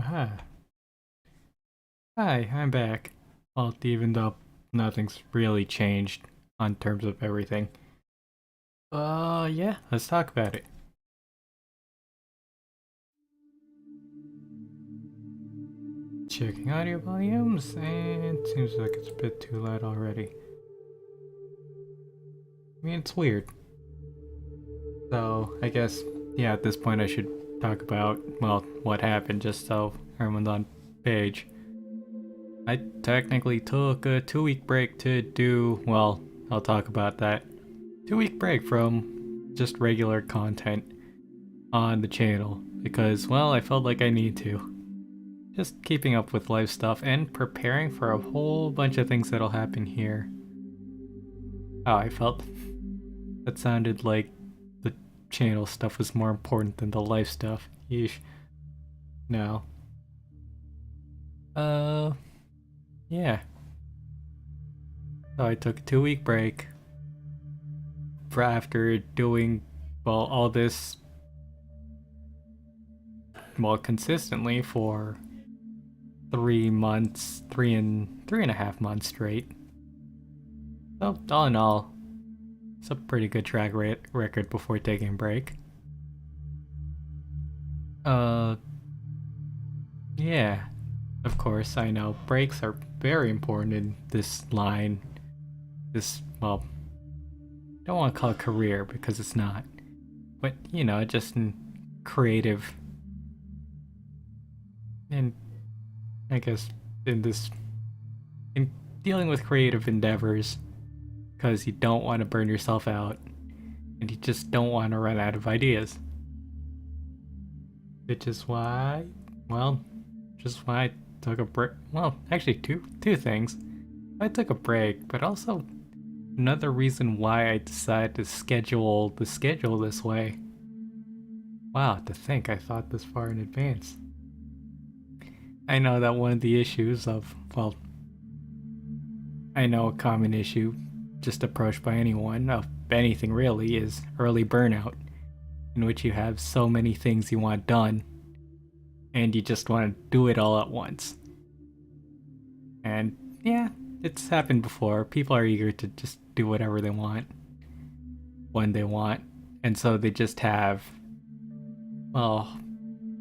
Hi. Hi, I'm back. Well, even though nothing's really changed on terms of everything. Yeah, let's talk about it. Checking audio volumes, and seems like it's a bit too loud already. I mean, it's weird. So, I guess, yeah, at this point I should talk about, well, what happened just so everyone's on page. I technically took a 2 week break to do, well, I'll talk about that. 2 week break from just regular content on the channel because, well, I felt like I need to. Just keeping up with life stuff and preparing for a whole bunch of things that'll happen here. Oh, I felt that sounded like the channel stuff was more important than the life stuff. Yeesh. No. Uh, yeah. So I took a 2 week break for after doing, well, all this, well, consistently for 3 months, 3.5 months straight. So, all in all, it's a pretty good track record before taking a break. Uh, yeah, of course, I know breaks are very important in this line. This, well, I don't want to call it career because it's not. But, just in creative, and I guess in this, in dealing with creative endeavors, because you don't want to burn yourself out and you just don't want to run out of ideas. Which is why, well, just why I took a break. Well, actually, two things. I took a break, but also another reason why I decided to schedule the schedule this way. Wow, to think I thought this far in advance. I know that one of the issues of, well, I know a common issue just approached by anyone of anything really is early burnout, in which you have so many things you want done and you just want to do it all at once. And yeah, it's happened before. People are eager to just do whatever they want when they want. And so they just have, well,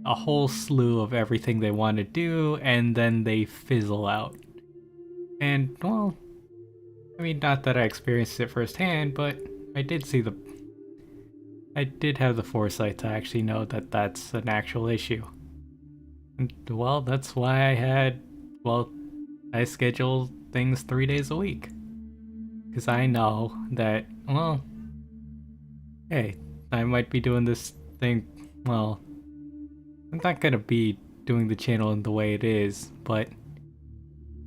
a whole slew of everything they want to do, and then they fizzle out. And, well, I mean, not that I experienced it firsthand, but I did see the. I did have the foresight to actually know that that's an actual issue. And, well, that's why I had. Well, I schedule things 3 days a week. Because I know that, well, hey, I might be doing this thing. Well, I'm not gonna be doing the channel in the way it is, but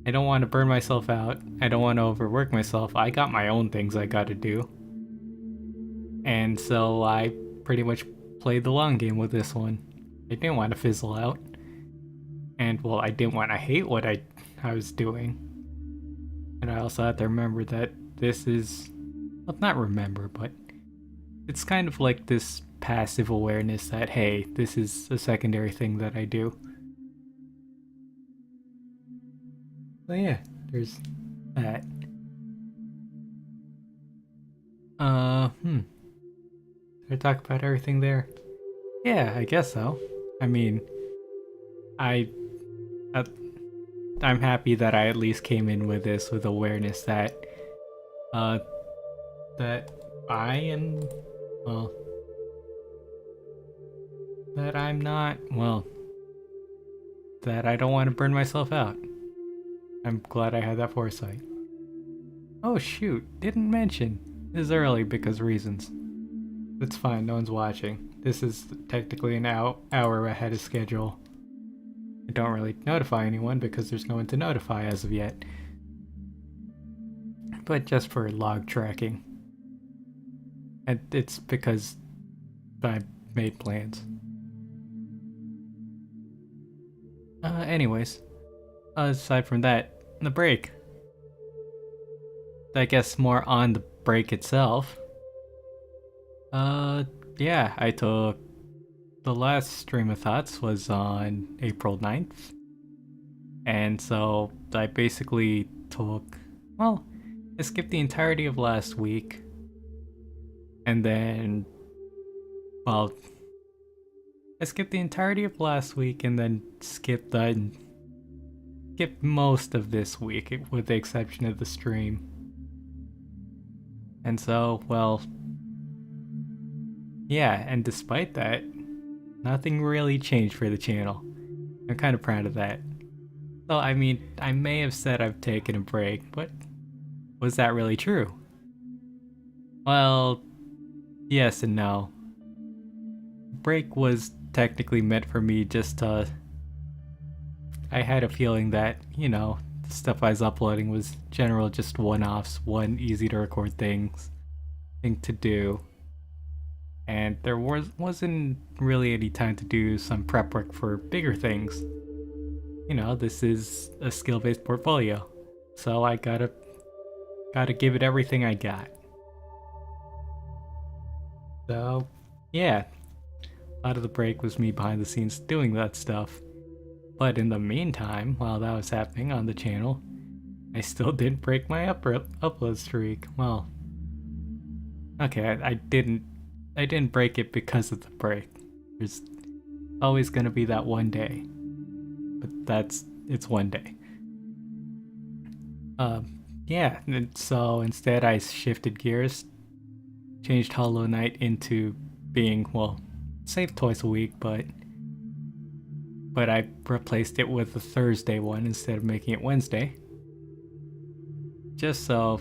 I don't want to burn myself out. I don't want to overwork myself. I got my own things I gotta do. And so I pretty much played the long game with this one. I didn't want to fizzle out. And, well, I didn't want to hate what I was doing. And I also have to remember that this is, well, not remember, but it's kind of like this passive awareness that, hey, this is a secondary thing that I do. So yeah, there's that. Did I talk about everything there? Yeah, I guess so. I mean, I, uh, I'm happy that I at least came in with this with awareness that, uh, that I am, well, that I'm not, well, that I don't want to burn myself out. I'm glad I had that foresight. Oh shoot, didn't mention. This is early because reasons. It's fine, no one's watching. This is technically an hour ahead of schedule. I don't really notify anyone because there's no one to notify as of yet. But just for log tracking. And it's because I made plans. Anyways, aside from that, the break. I guess more on the break itself. Uh, yeah, I took the last stream of thoughts was on April 9th. And so I basically took, well, I skipped the entirety of last week. And then, well, I skipped the entirety of last week and then skipped most of this week, with the exception of the stream. And so, well, yeah, and despite that, nothing really changed for the channel. I'm kind of proud of that. So, I mean, I may have said I've taken a break, but was that really true? Well, yes and no. Break was technically meant for me just to... I had a feeling that, you know, the stuff I was uploading was general just one-offs, one easy to record thing to do. And there wasn't really any time to do some prep work for bigger things. You know, this is a skill-based portfolio, so I gotta give it everything I got. So, yeah, a lot of the break was me behind the scenes doing that stuff. But in the meantime, while that was happening on the channel, I still didn't break my upload streak. Well, okay, I didn't break it because of the break. There's always gonna be that one day, but it's one day. Yeah, and so instead I shifted gears, changed Hollow Knight into being, well, safe twice a week, but I replaced it with a Thursday one instead of making it Wednesday. Just so,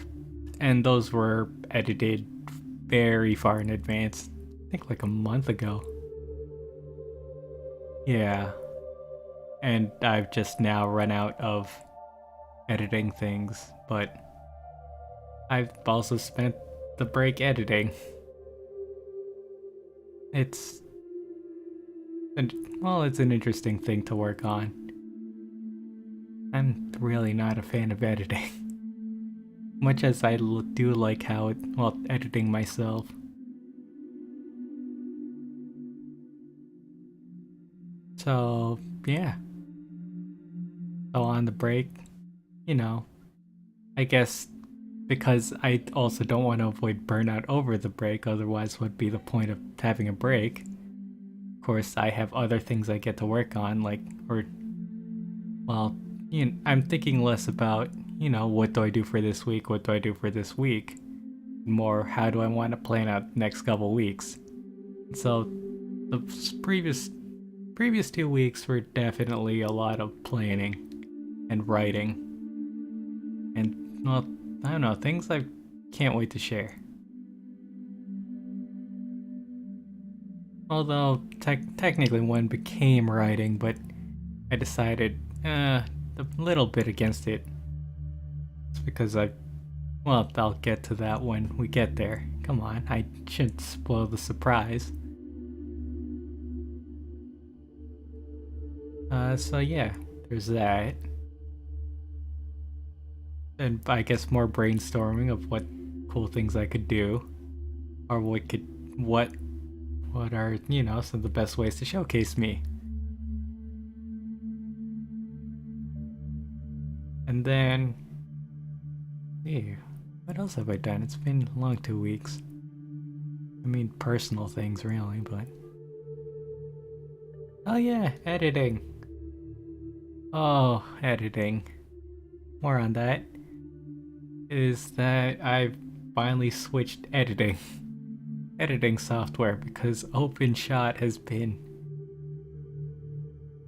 and those were edited very far in advance. I think like a month ago. Yeah. And I've just now run out of editing things, but I've also spent the break editing. It's an interesting thing to work on. I'm really not a fan of editing. Much as I do like editing myself. So, yeah. So on the break, you know, I guess because I also don't want to avoid burnout over the break, otherwise what would be the point of having a break? Of course, I have other things I get to work on, I'm thinking less about, you know, what do I do for this week, what do I do for this week? More, how do I want to plan out the next couple weeks? So, the previous 2 weeks were definitely a lot of planning and writing. And, well, I don't know, things I can't wait to share. Although, technically one became writing, but I decided, a little bit against it. It's because I'll get to that when we get there. Come on, I shouldn't spoil the surprise. So yeah, there's that. And I guess more brainstorming of what cool things I could do. Or what are, you know, some of the best ways to showcase me. And then, ew, what else have I done? It's been a long 2 weeks. I mean, personal things really, but... Oh yeah, editing. Oh, editing. More on that. Is that I've finally switched editing software because OpenShot has been...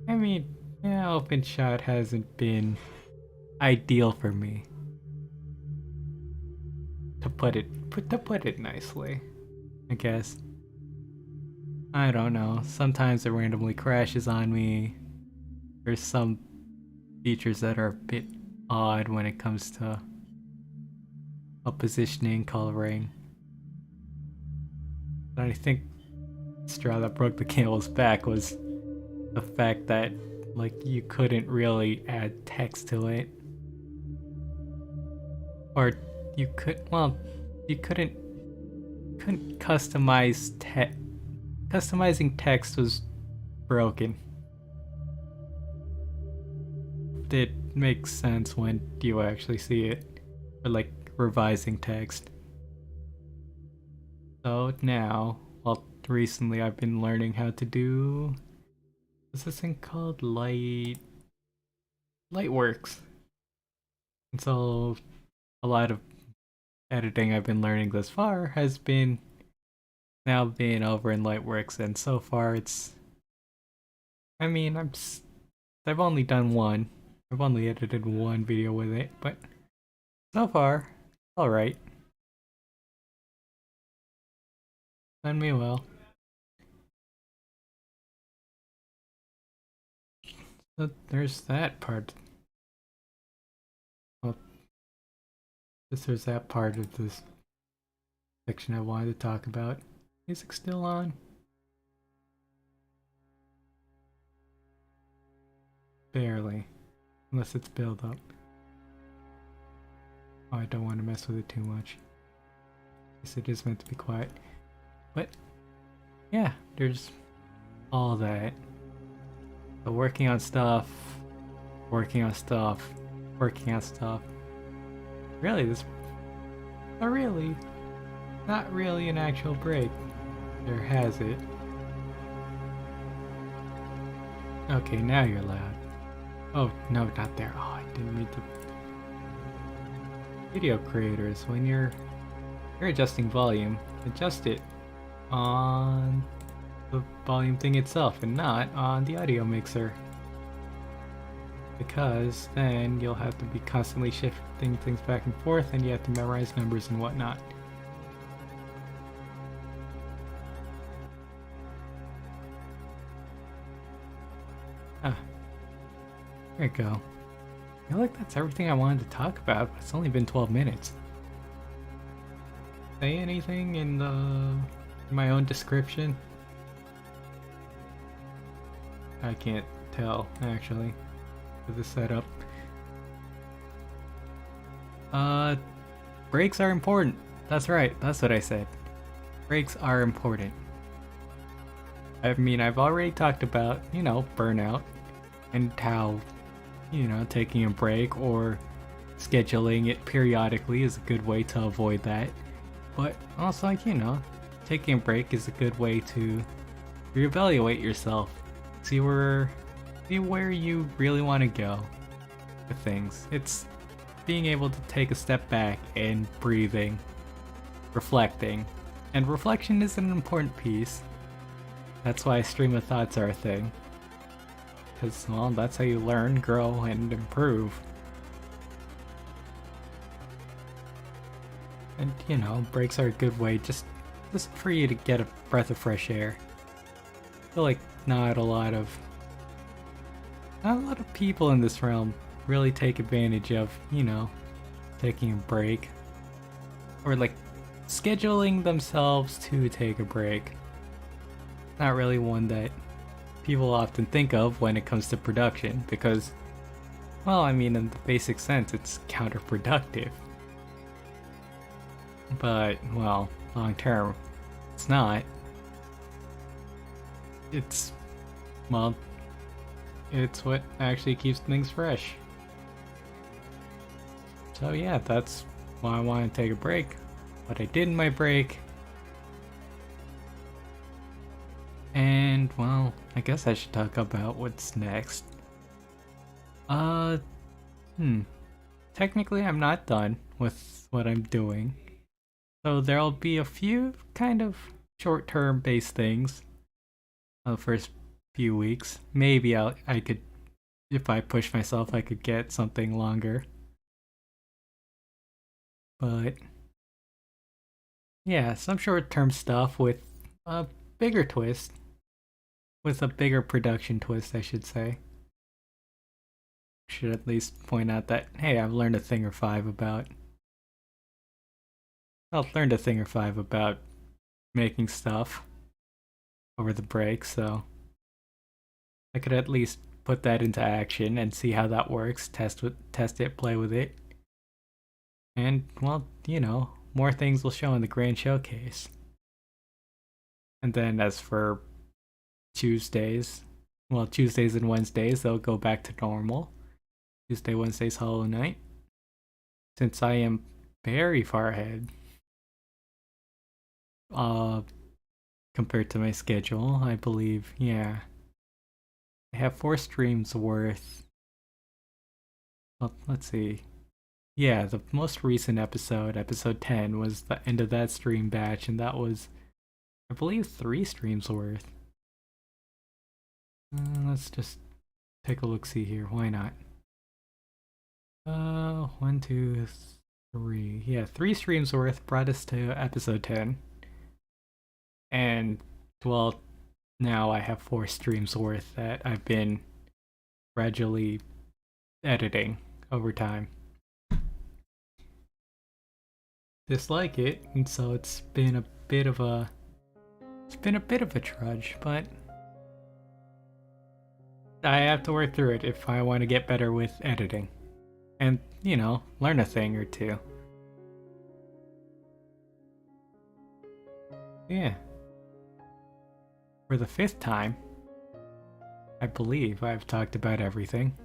I mean, yeah, OpenShot hasn't been ideal for me. To put it nicely, I guess. I don't know. Sometimes it randomly crashes on me. There's some features that are a bit odd when it comes to positioning, coloring. But I think the straw that broke the camel's back was the fact that, like, you couldn't really add text to it. Or you couldn't customize customizing text was broken. It makes sense when you actually see it, or like revising text. So now, well, recently I've been learning how to do, what's this thing called? Lightworks. And so a lot of editing I've been learning thus far has been now being over in Lightworks, and so far it's, I mean, I've only done one. I've only edited one video with it, but so far, alright. Done me well. So there's that part. Well, there's that part of this section I wanted to talk about. Music still on? Barely. Unless it's built up. Oh, I don't want to mess with it too much. Guess it is meant to be quiet. But, yeah, there's all that. So working on stuff, working on stuff, working on stuff. Really, not really an actual break. There has it. Okay, now you're loud. Oh, no, not there. Oh, I didn't mean to. Video creators, when you're adjusting volume, adjust it on the volume thing itself and not on the audio mixer. Because then you'll have to be constantly shifting things back and forth and you have to memorize numbers and whatnot. Ah, there you go. I feel like that's everything I wanted to talk about, but it's only been 12 minutes. Say anything in my own description? I can't tell, actually, with the setup. Breaks are important. That's right, that's what I said. Breaks are important. I mean, I've already talked about, burnout and how, taking a break or scheduling it periodically is a good way to avoid that. But also, taking a break is a good way to reevaluate yourself. See where you really want to go with things. It's being able to take a step back and breathing, reflecting. And reflection is an important piece. That's why stream of thoughts are a thing. Because, well, that's how you learn, grow, and improve. And, breaks are a good way just for you to get a breath of fresh air. I feel like not a lot of people in this realm really take advantage of, taking a break. Or, like, scheduling themselves to take a break. Not really one that people often think of when it comes to production, because, well, I mean, in the basic sense, it's counterproductive. But, well, long term, it's not. It's what actually keeps things fresh. So yeah, that's why I want to take a break. What I did in my break. And, well, I guess I should talk about what's next. Technically I'm not done with what I'm doing. So there'll be a few kind of short-term based things the first few weeks. Maybe I could, if I push myself, I could get something longer. But yeah, some short-term stuff with a bigger twist. With a bigger production twist, I should say. Should at least point out that, hey, I've learned a thing or five about making stuff over the break, so I could at least put that into action and see how that works, test it, play with it. And, well, more things will show in the grand showcase. And then as for Tuesdays, well, Tuesdays and Wednesdays, they'll go back to normal. Tuesday, Wednesday's Hollow Knight. Since I am very far ahead, uh, compared to my schedule, I believe, yeah. I have 4 streams worth. Well, let's see. Yeah, the most recent episode, episode 10, was the end of that stream batch, and that was, I believe, 3 streams worth. Let's just take a look, see here. Why not? 1, 2, 3. Yeah, 3 streams worth brought us to episode 10. And, well, now I have 4 streams worth that I've been gradually editing over time. Dislike it, and so it's been a bit of a trudge, but I have to work through it if I want to get better with editing. And, you know, learn a thing or two. Yeah. For the 5th time, I believe I've talked about everything.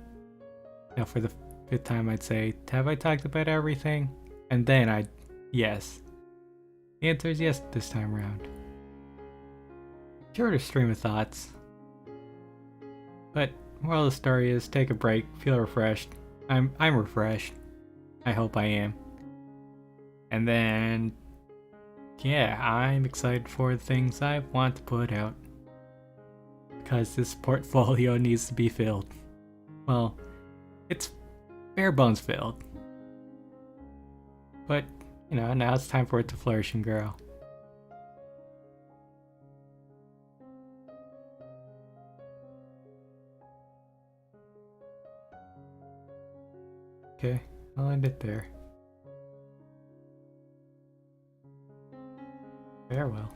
Now for the 5th time I'd say, have I talked about everything? And then yes. The answer is yes this time around. Shorter stream of thoughts. But moral of the story is take a break, feel refreshed. I'm refreshed. I hope I am. And then yeah, I'm excited for the things I want to put out. Because this portfolio needs to be filled. Well, it's bare bones filled. But, you know, now it's time for it to flourish and grow. Okay, I'll end it there. Farewell.